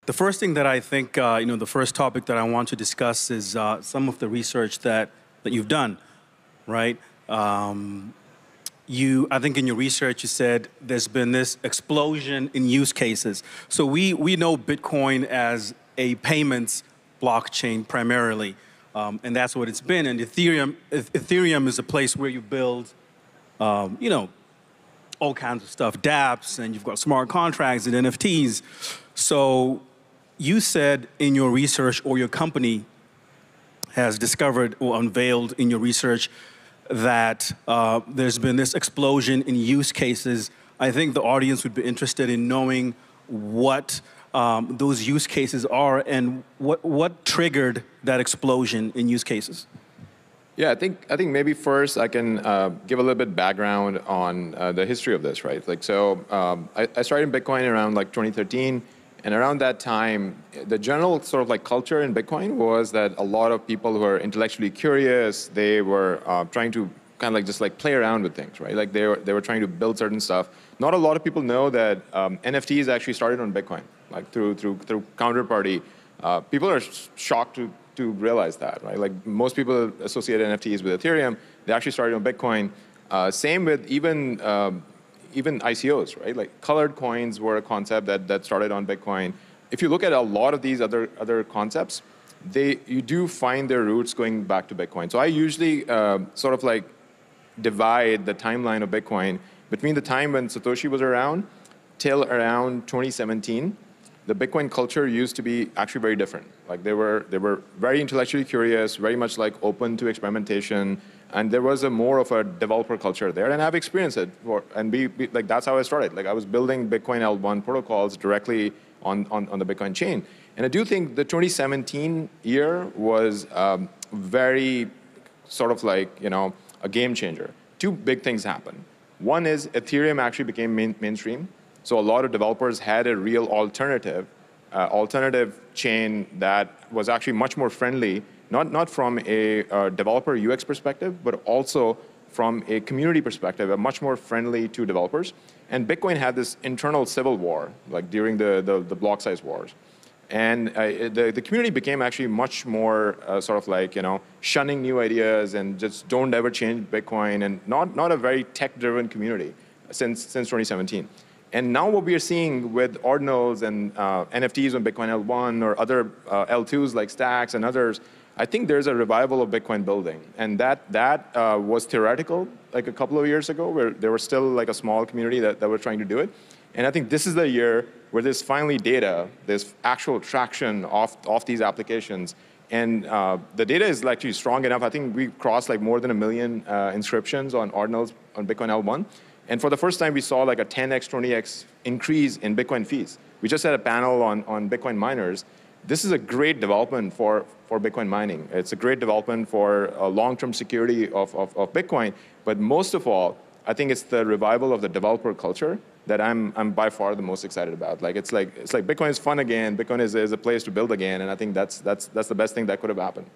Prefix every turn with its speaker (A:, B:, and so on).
A: The first thing that I think, the first topic that I want to discuss is some of the research that you've done, right? I think in your research you said there's been this explosion in use cases. So we know Bitcoin as a payments blockchain primarily, and that's what it's been. And Ethereum is a place where you build, all kinds of stuff, dApps, and you've got smart contracts and NFTs. So you said in your research, or your company has discovered or unveiled in your research, that there's been this explosion in use cases. I think the audience would be interested in knowing what those use cases are and what triggered that explosion in use cases.
B: Yeah, I think maybe first I can give a little bit background on the history of this, right? I started in Bitcoin around 2013, and around that time, the general sort of culture in Bitcoin was that a lot of people who are intellectually curious, they were trying to kind of just play around with things, right? They were trying to build certain stuff. Not a lot of people know that NFTs actually started on Bitcoin, through Counterparty. People are shocked to realize that, right? Most people associate NFTs with Ethereum. They actually started on Bitcoin. Same with even ICOs, right? Colored coins were a concept that started on Bitcoin. If you look at a lot of these other concepts, you do find their roots going back to Bitcoin. So I usually divide the timeline of Bitcoin between the time when Satoshi was around till around 2017. The Bitcoin culture used to be actually very different. They were very intellectually curious, very much open to experimentation, and there was more of a developer culture there. And I've experienced it, that's how I started. I was building Bitcoin L1 protocols directly on the Bitcoin chain. And I do think the 2017 year was very a game changer. Two big things happened. One is Ethereum actually became mainstream. So a lot of developers had a real alternative chain that was actually much more friendly, not from a developer UX perspective, but also from a community perspective, much more friendly to developers. And Bitcoin had this internal civil war, during the block size wars. And the community became actually much more shunning new ideas and just don't ever change Bitcoin, and not a very tech-driven community since 2017. And now what we are seeing with ordinals and NFTs on Bitcoin L1 or other L2s like Stacks and others, I think there's a revival of Bitcoin building. And that was theoretical a couple of years ago, where there was still a small community that were trying to do it. And I think this is the year where there's finally data, there's actual traction of these applications. And the data is actually strong enough. I think we crossed more than 1 million inscriptions on ordinals on Bitcoin L1. And for the first time, we saw a 10x, 20x increase in Bitcoin fees. We just had a panel on Bitcoin miners. This is a great development for Bitcoin mining. It's a great development for long-term security of Bitcoin. But most of all, I think it's the revival of the developer culture that I'm by far the most excited about. It's like Bitcoin is fun again. Bitcoin is a place to build again. And I think that's the best thing that could have happened.